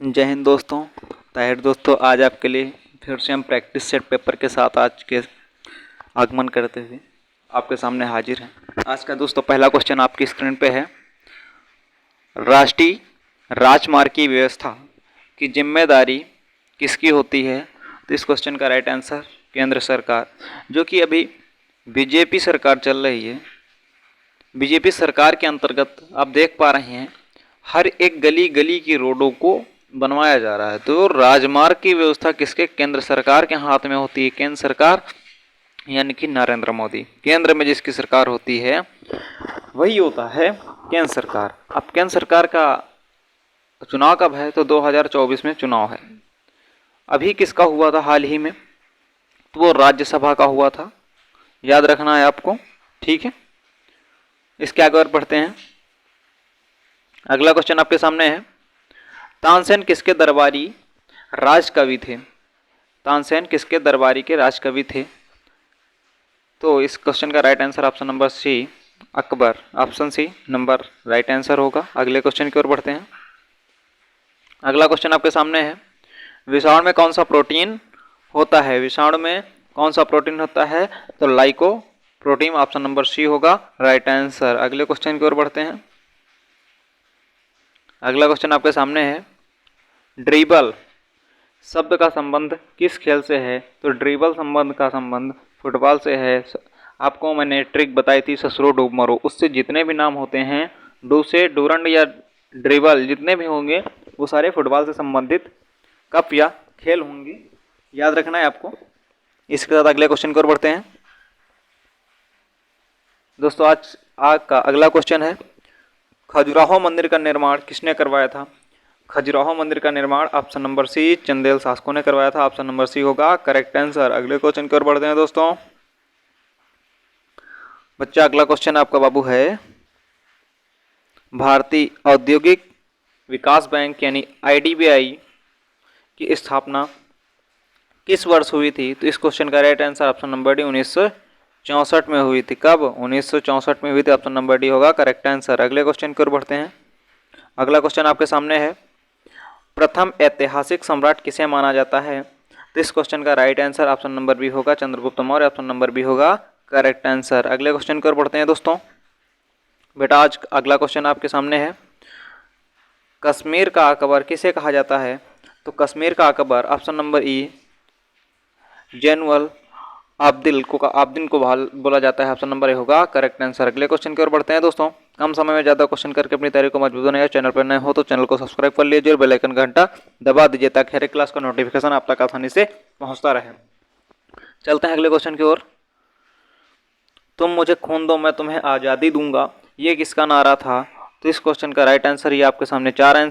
जय हिंद दोस्तों। ताहिर दोस्तों, आज आपके लिए फिर से हम प्रैक्टिस सेट पेपर के साथ आज के आगमन करते हुए आपके सामने हाजिर हैं। आज का दोस्तों पहला क्वेश्चन आपकी स्क्रीन पे है। राष्ट्रीय राजमार्ग की व्यवस्था की जिम्मेदारी किसकी होती है? तो इस क्वेश्चन का राइट आंसर केंद्र सरकार, जो कि अभी बीजेपी सरकार चल रही है। बीजेपी सरकार के अंतर्गत आप देख पा रहे हैं हर एक गली गली की रोडों को बनवाया जा रहा है। तो राजमार्ग की व्यवस्था किसके? केंद्र सरकार के हाथ में होती है। केंद्र सरकार यानी कि नरेंद्र मोदी। केंद्र में जिसकी सरकार होती है वही होता है केंद्र सरकार। अब केंद्र सरकार का चुनाव कब है? तो 2024 में चुनाव है। अभी किसका हुआ था हाल ही में? तो वो राज्यसभा का हुआ था। याद रखना है आपको, ठीक है। इसके आगे और बढ़ते हैं। अगला क्वेश्चन आपके सामने है। तानसेन किसके दरबारी राजकवि थे? तानसेन किसके दरबारी के राजकवि थे? तो इस क्वेश्चन का right answer option number C, Akbar. Option C number right answer होगा। अगले क्वेश्चन की ओर बढ़ते हैं। अगला क्वेश्चन आपके सामने है। विषाणु में कौन सा प्रोटीन होता है? विषाणु में कौन सा प्रोटीन होता है? तो लाइको प्रोटीन। ऑप्शन नंबर सी होगा राइट आंसर। अगले क्वेश्चन की ओर बढ़ते हैं। अगला क्वेश्चन आपके सामने है। ड्रिबल शब्द का संबंध किस खेल से है? तो ड्रिबल संबंध का संबंध फुटबॉल से है। आपको मैंने ट्रिक बताई थी, ससुरो डूब मरो। उससे जितने भी नाम होते हैं, डू से डूरंड या ड्रिबल जितने भी होंगे वो सारे फुटबॉल से संबंधित कप या खेल होंगे। याद रखना है आपको। इसके साथ अगले क्वेश्चन की ओर बढ़ते हैं। दोस्तों आज का अगला क्वेश्चन है। खजुराहो मंदिर का निर्माण किसने करवाया था? खजुराहो मंदिर का निर्माण ऑप्शन नंबर सी चंदेल शासकों ने करवाया था। ऑप्शन नंबर सी होगा करेक्ट आंसर। अगले क्वेश्चन की ओर बढ़ते हैं दोस्तों। बच्चा अगला क्वेश्चन आपका बाबू है। भारतीय औद्योगिक विकास बैंक यानी आईडीबीआई की स्थापना किस वर्ष हुई थी? तो इस क्वेश्चन का right answer option number D 1964 में हुई थी। कब? 1964 में हुई थी। ऑप्शन नंबर डी होगा करेक्ट आंसर। अगले क्वेश्चन की ओर बढ़ते हैं। अगला क्वेश्चन आपके सामने है। प्रथम ऐतिहासिक सम्राट किसे माना जाता है? तो इस क्वेश्चन का right answer option number B होगा Chandragupta Maurya. Option number B होगा करेक्ट आंसर। अगले क्वेश्चन की ओर बढ़ते हैं दोस्तों। बेटा आज अगला क्वेश्चन आपके सामने है। कश्मीर का अकबर किसे कहा जाता है? तो कश्मीर का अकबर ऑप्शन नंबर ई जैनुअल आब्दिन को बोला जाता है। ऑप्शन नंबर ए होगा करेक्ट आंसर। अगले क्वेश्चन की ओर बढ़ते हैं दोस्तों। कम समय में ज़्यादा क्वेश्चन करके अपनी तैयारी को मजबूत बनाइए। चैनल पर नए हो तो चैनल को सब्सक्राइब कर लीजिए और बेल आइकन घंटा दबा दीजिए ताकि हर एक क्लास का नोटिफिकेशन आप तक आसानी से पहुंचता रहे। चलते हैं अगले क्वेश्चन की ओर। तुम मुझे खून दो मैं तुम्हें आज़ादी दूंगा, ये किसका नारा था? तो इस क्वेश्चन का राइट आंसर ये आपके सामने चार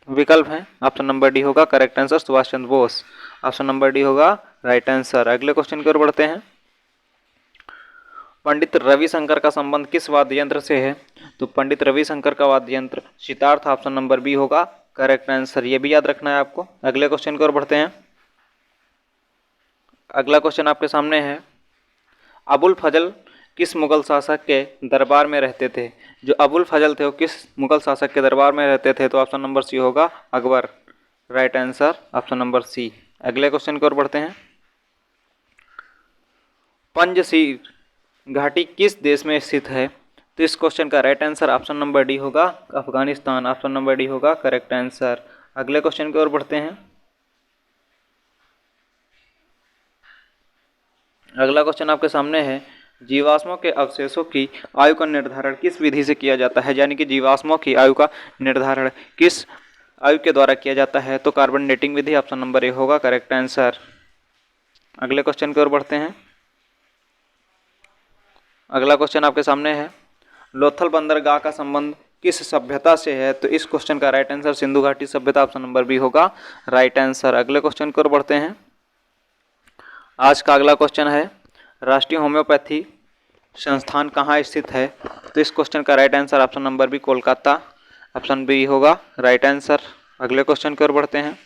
विकल्प हैं। ऑप्शन नंबर डी होगा correct answer Subhash Chandra Bose. Option number D होगा राइट आंसर। अगले क्वेश्चन की ओर बढ़ते हैं। पंडित रविशंकर का संबंध किस वाद्य यंत्र से है? तो पंडित रविशंकर का वाद्य यंत्र सितार था। ऑप्शन नंबर बी होगा करेक्ट आंसर। ये भी याद रखना है आपको। अगले क्वेश्चन की ओर बढ़ते हैं। अगला क्वेश्चन आपके सामने है। अबुल फजल किस मुगल शासक के दरबार में रहते थे? जो अबुल फजल थे वो किस मुगल शासक के दरबार में रहते थे? तो ऑप्शन नंबर सी होगा Akbar. Right answer option number C. अगले क्वेश्चन की ओर बढ़ते हैं। पंजशीर घाटी किस देश में स्थित है? तो इस क्वेश्चन का right answer option number D होगा अफगानिस्तान। ऑप्शन नंबर डी होगा करेक्ट आंसर। अगले क्वेश्चन की ओर बढ़ते हैं। अगला क्वेश्चन आपके सामने है। जीवाश्मों के अवशेषों की आयु का निर्धारण किस विधि से किया जाता है? यानी कि जीवाश्मों की आयु का निर्धारण किस आयु के द्वारा किया जाता है? तो carbon dating Vidhi. Option number A होगा करेक्ट आंसर। अगले क्वेश्चन की ओर बढ़ते हैं। अगला क्वेश्चन आपके सामने है। लोथल बंदरगाह का संबंध किस सभ्यता से है? तो इस क्वेश्चन का राइट आंसर सिंधु घाटी सभ्यता। ऑप्शन नंबर बी होगा राइट आंसर। अगले क्वेश्चन की ओर बढ़ते हैं। आज का अगला क्वेश्चन है। राष्ट्रीय होम्योपैथी संस्थान कहाँ स्थित है? तो इस क्वेश्चन का right answer option number B Kolkata. Option B होगा राइट आंसर। अगले क्वेश्चन की ओर बढ़ते हैं।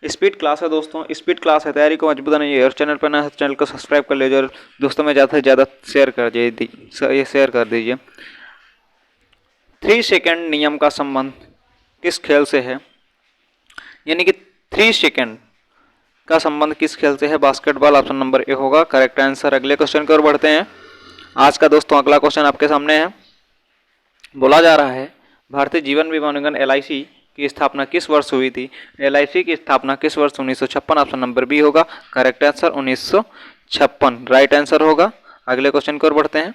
स्पीड क्लास है दोस्तों, स्पीड क्लास है। तैयारी को मजबूत बनाइए और चैनल पर नए चैनल को सब्सक्राइब कर लीजिए और दोस्तों में ज़्यादा से ज़्यादा शेयर कर दीजिए। 3 सेकंड नियम का संबंध किस खेल से है, यानी कि 3 सेकेंड का संबंध किस खेल से है, बास्केटबॉल। ऑप्शन नंबर ए होगा करेक्ट आंसर। अगले क्वेश्चन की ओर बढ़ते हैं। आज का दोस्तों अगला क्वेश्चन आपके सामने है। बोला जा रहा है भारतीय जीवन बीमा निगम LIC की स्थापना किस वर्ष हुई थी। LIC की स्थापना किस वर्ष 1956। ऑप्शन नंबर बी होगा करेक्ट आंसर 1956 राइट आंसर होगा। अगले क्वेश्चन की ओर बढ़ते हैं।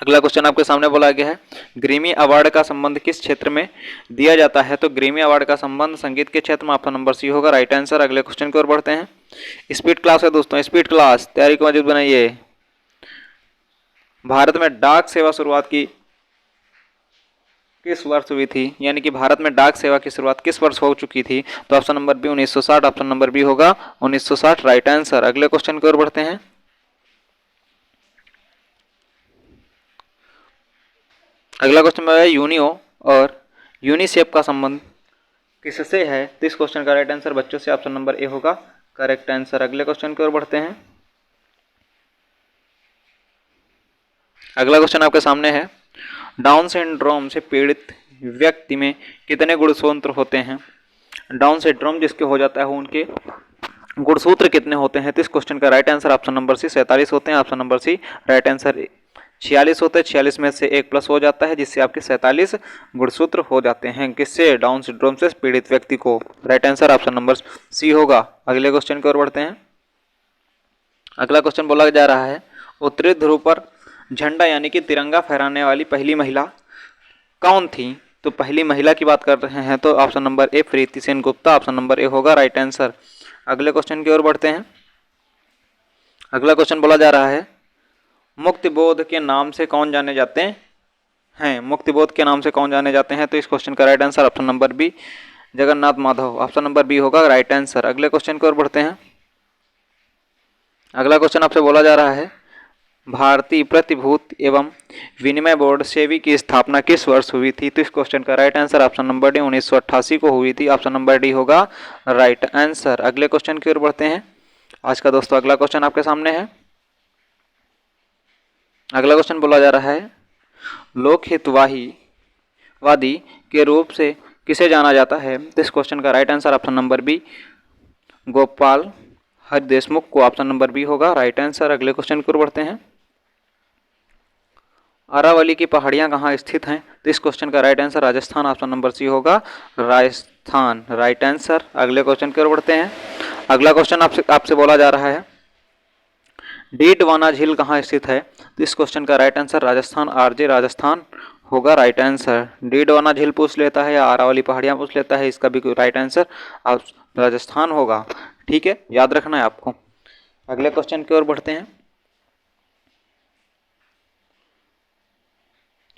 अगला क्वेश्चन आपके सामने बोला गया है ग्रैमी अवार्ड का संबंध किस क्षेत्र में दिया जाता है। तो ग्रैमी अवार्ड का संबंध संगीत के क्षेत्र में। ऑप्शन नंबर सी होगा राइट आंसर। अगले क्वेश्चन की ओर बढ़ते हैं। स्पीड क्लास है दोस्तों, स्पीड क्लास तैयारी को मजबूत बनाइए। भारत में डाक सेवा शुरुआत की किस वर्ष हुई थी, यानी कि भारत में डाक सेवा की शुरुआत किस वर्ष हो चुकी थी। तो option number B 1960। Option number B होगा 1960 राइट आंसर। अगले क्वेश्चन की ओर बढ़ते हैं। अगला क्वेश्चन है यूनियो और यूनिसेफ का संबंध किससे है। तो इस क्वेश्चन का राइट आंसर बच्चों से। ऑप्शन नंबर ए होगा करेक्ट आंसर। अगले क्वेश्चन की ओर बढ़ते हैं। अगला क्वेश्चन आपके सामने है डाउन सिंड्रोम से पीड़ित व्यक्ति में कितने गुणसूत्र होते हैं। डाउन सिंड्रोम जिसके हो जाता है उनके गुणसूत्र कितने होते हैं। तो इस क्वेश्चन का right answer option number C 47 होते हैं। Option number C right answer 46 होते हैं। 46 में से 1 प्लस हो जाता है जिससे आपके 47 गुणसूत्र हो जाते हैं। किससे, डाउन सिंड्रोम से पीड़ित व्यक्ति को। Right answer option number C होगा। अगले क्वेश्चन की ओर बढ़ते हैं। अगला क्वेश्चन बोला जा रहा है उत्तरी ध्रुव पर झंडा यानी कि तिरंगा फहराने वाली पहली महिला कौन थी। तो पहली महिला की बात कर रहे हैं तो option number A Preeti Sen Gupta. Option number A होगा राइट आंसर। अगले क्वेश्चन की ओर बढ़ते हैं। अगला क्वेश्चन बोला जा रहा है मुक्तिबोध के नाम से कौन जाने जाते हैं। मुक्तिबोध के नाम से कौन जाने जाते हैं। तो इस क्वेश्चन का right answer option number B Jagannath Madhav. Option number B होगा राइट आंसर। अगले क्वेश्चन की ओर बढ़ते हैं। अगला क्वेश्चन आपसे बोला जा रहा है भारतीय प्रतिभूति एवं विनिमय बोर्ड सेबी की स्थापना किस वर्ष हुई थी। तो इस क्वेश्चन का right answer option number D 1988 को हुई थी। ऑप्शन नंबर डी होगा राइट आंसर। अगले क्वेश्चन की ओर बढ़ते हैं। आज का दोस्तों अगला क्वेश्चन आपके सामने है। अगला क्वेश्चन बोला जा रहा है लोकहितवादी के रूप से किसे जाना जाता है। तो इस क्वेश्चन का right answer option number B Gopal Hari Deshmukh को। ऑप्शन नंबर बी होगा राइट आंसर। अगले क्वेश्चन की ओर बढ़ते हैं। अरावली की पहाड़ियाँ कहाँ स्थित हैं। तो इस क्वेश्चन का right answer Rajasthan. Option number C होगा राजस्थान राइट आंसर। अगले क्वेश्चन की ओर बढ़ते हैं। अगला क्वेश्चन आपसे बोला जा रहा है डीडवाना झील कहाँ स्थित है। तो इस क्वेश्चन का right answer Rajasthan RJ Rajasthan होगा राइट आंसर। डीडवाना झील पूछ लेता है या अरावली पहाड़ियाँ पूछ लेता है, इसका भी राइट आंसर राजस्थान होगा। ठीक है, याद रखना है आपको। अगले क्वेश्चन की ओर बढ़ते हैं।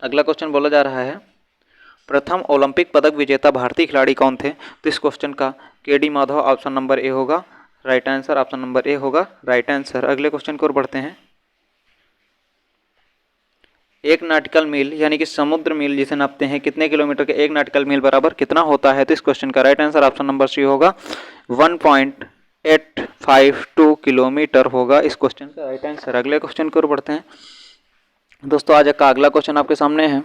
अगला क्वेश्चन बोला जा रहा है प्रथम ओलंपिक पदक विजेता भारतीय खिलाड़ी कौन थे। तो इस क्वेश्चन का KD Madhav. Option number A होगा right answer. Option number A होगा राइट आंसर। अगले क्वेश्चन की ओर बढ़ते हैं। एक नॉटिकल मील यानी कि समुद्र मील जिसे नापते हैं कितने किलोमीटर के एक नॉटिकल मील बराबर कितना होता है। तो इस क्वेश्चन का right answer option number C होगा 1.852 किलोमीटर होगा इस क्वेश्चन का राइट आंसर। अगले क्वेश्चन की ओर बढ़ते हैं। दोस्तों आज का अगला क्वेश्चन आपके सामने है।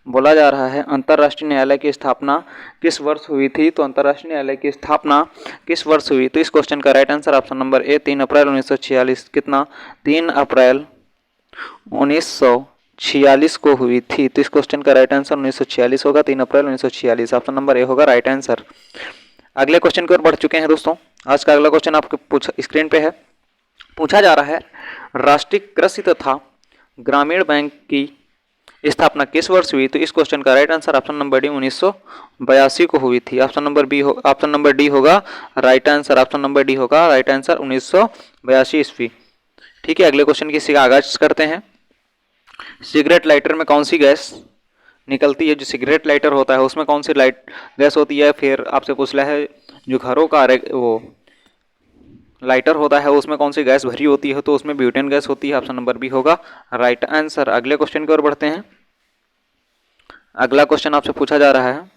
बोला जा रहा है अंतर्राष्ट्रीय न्यायालय की स्थापना किस वर्ष हुई थी। तो अंतर्राष्ट्रीय न्यायालय की स्थापना किस वर्ष हुई। तो इस क्वेश्चन का राइट आंसर ऑप्शन नंबर ए 3 अप्रैल 1946। कितना, 3 अप्रैल 1946 को हुई थी। तो इस क्वेश्चन का राइट आंसर 1946 होगा, 3 अप्रैल 1946। ऑप्शन नंबर ए होगा राइट आंसर। अगले क्वेश्चन की ओर बढ़ चुके हैं दोस्तों। आज का अगला क्वेश्चन आपके स्क्रीन पे है। पूछा जा रहा है राष्ट्रीय कृषि तथा ग्रामीण बैंक की स्थापना किस वर्ष हुई। तो इस क्वेश्चन का right answer option number D 1982 को हुई थी। ऑप्शन नंबर डी होगा right answer. Option number D होगा राइट आंसर 1982 ईस्वी। ठीक है, अगले क्वेश्चन की आगाज करते हैं। सिगरेट लाइटर में कौन सी गैस निकलती है। जो सिगरेट लाइटर होता है उसमें कौन सी गैस होती है। फिर आपसे पूछ रहा है जो घरों का वो लाइटर होता है उसमें कौन सी गैस भरी होती है। तो उसमें ब्यूटेन गैस होती है। ऑप्शन नंबर बी होगा राइट आंसर। अगले क्वेश्चन की ओर बढ़ते हैं। अगला क्वेश्चन आपसे पूछा जा रहा है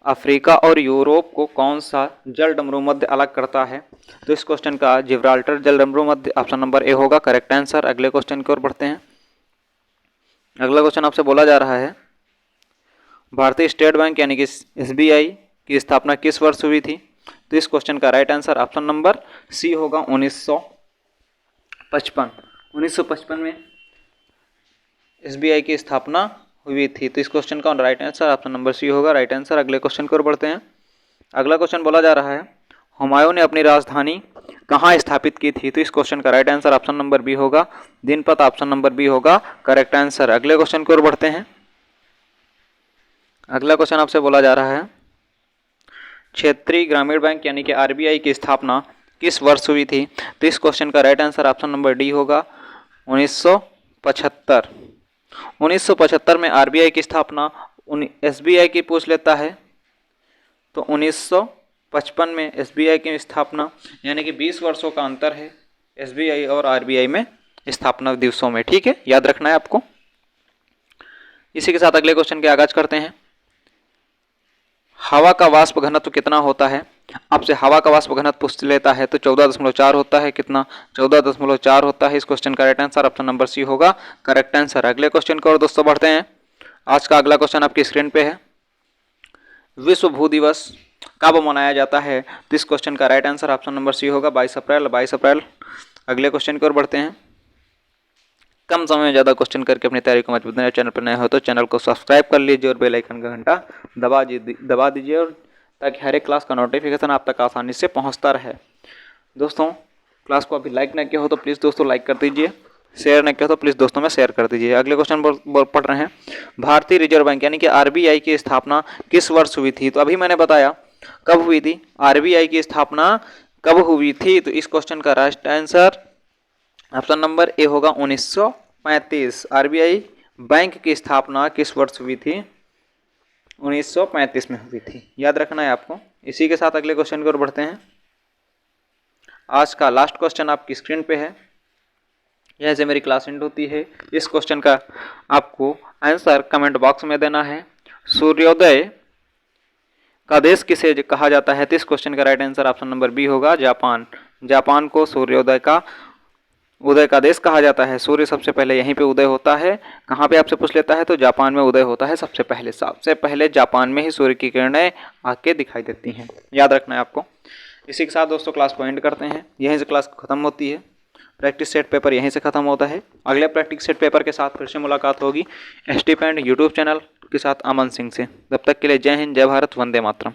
अफ्रीका और यूरोप को कौन सा जलडमरू मध्य अलग करता है। तो इस क्वेश्चन का जिब्राल्टर जलडमरू मध्य। ऑप्शन नंबर ए होगा करेक्ट आंसर। अगले क्वेश्चन की ओर बढ़ते हैं। अगला क्वेश्चन आपसे बोला जा रहा है भारतीय स्टेट बैंक यानी कि SBI की स्थापना किस वर्ष हुई थी? तो इस क्वेश्चन का right answer option number C होगा 1955। 1955 में SBI की स्थापना हुई थी। तो इस क्वेश्चन का right answer option number C होगा राइट आंसर। अगले क्वेश्चन की ओर बढ़ते हैं। अगला क्वेश्चन बोला जा रहा है हुमायूं ने अपनी राजधानी कहाँ स्थापित की थी? तो इस क्वेश्चन का right answer option number B होगा दिनपत। ऑप्शन नंबर बी होगा करेक्ट आंसर। अगले क्वेश्चन की ओर बढ़ते हैं। अगला क्वेश्चन आपसे बोला जा रहा है क्षेत्रीय ग्रामीण बैंक यानी कि RBI की स्थापना किस वर्ष हुई थी? तो इस क्वेश्चन का right answer option number D होगा 1975। 1975 में RBI की स्थापना SBI की पूछ लेता है तो 1955 में SBI की स्थापना, यानी कि 20 वर्षों का अंतर है SBI और RBI में स्थापना दिवसों में। ठीक है, याद रखना है आपको। इसी के साथ अगले क्वेश्चन के आगाज करते हैं। हवा का वाष्प घनत्व कितना होता है? आपसे हवा का वाष्प घनत्व पूछ लेता है तो 14.4 होता है। कितना? 14.4 होता है। इस क्वेश्चन का right answer option number C होगा करेक्ट आंसर। अगले क्वेश्चन की ओर दोस्तों बढ़ते हैं। आज का अगला क्वेश्चन आपकी स्क्रीन पे है। विश्व भू दिवस कब मनाया जाता है? तो इस क्वेश्चन का right answer option number C होगा 22 अप्रैल। 22 अप्रैल। अगले क्वेश्चन की ओर बढ़ते हैं। कम समय में ज़्यादा क्वेश्चन करके अपनी तैयारी को मजबूत बनाए। चैनल पर नए हो तो चैनल को सब्सक्राइब कर लीजिए और बेल आइकन का घंटा दबा दीजिए और ताकि हर एक क्लास का नोटिफिकेशन आप तक आसानी से पहुंचता रहे। दोस्तों, क्लास को अभी लाइक ना किया हो तो प्लीज़ दोस्तों लाइक कर दीजिए, शेयर ना किया हो तो प्लीज़ दोस्तों में शेयर कर दीजिए। अगले क्वेश्चन पढ़ रहे हैं। भारतीय रिजर्व बैंक यानी कि RBI की स्थापना किस वर्ष हुई थी? तो अभी मैंने बताया कब हुई थी। RBI की स्थापना कब हुई थी? तो इस क्वेश्चन का right answer option number A होगा 1935। RBI बैंक की स्थापना किस वर्ष हुई थी? 1935 में हुई थी। याद रखना है आपको। इसी के साथ अगले क्वेश्चन की ओर बढ़ते हैं। आज का लास्ट क्वेश्चन आपकी स्क्रीन पे है। यह से मेरी क्लास एंड होती है। इस क्वेश्चन का आपको आंसर कमेंट बॉक्स में देना है। सूर्योदय का देश किसे कहा जाता है? तो इस क्वेश्चन का right answer option number B होगा जापान। जापान को सूर्योदय का देश कहा जाता है। सूर्य सबसे पहले यहीं पे उदय होता है। कहाँ पे आपसे पूछ लेता है तो जापान में उदय होता है सबसे पहले जापान में ही सूर्य की किरणें आके दिखाई देती हैं। याद रखना है आपको। इसी के साथ दोस्तों क्लास को एंड करते हैं। यहीं से क्लास खत्म होती है। प्रैक्टिस सेट पेपर यहीं से खत्म होता है। अगले प्रैक्टिस सेट पेपर के साथ फिर से मुलाकात होगी स्टीपेंड यूट्यूब चैनल के साथ अमन सिंह से। तब तक के लिए जय हिंद, जय भारत, वंदे मातरम।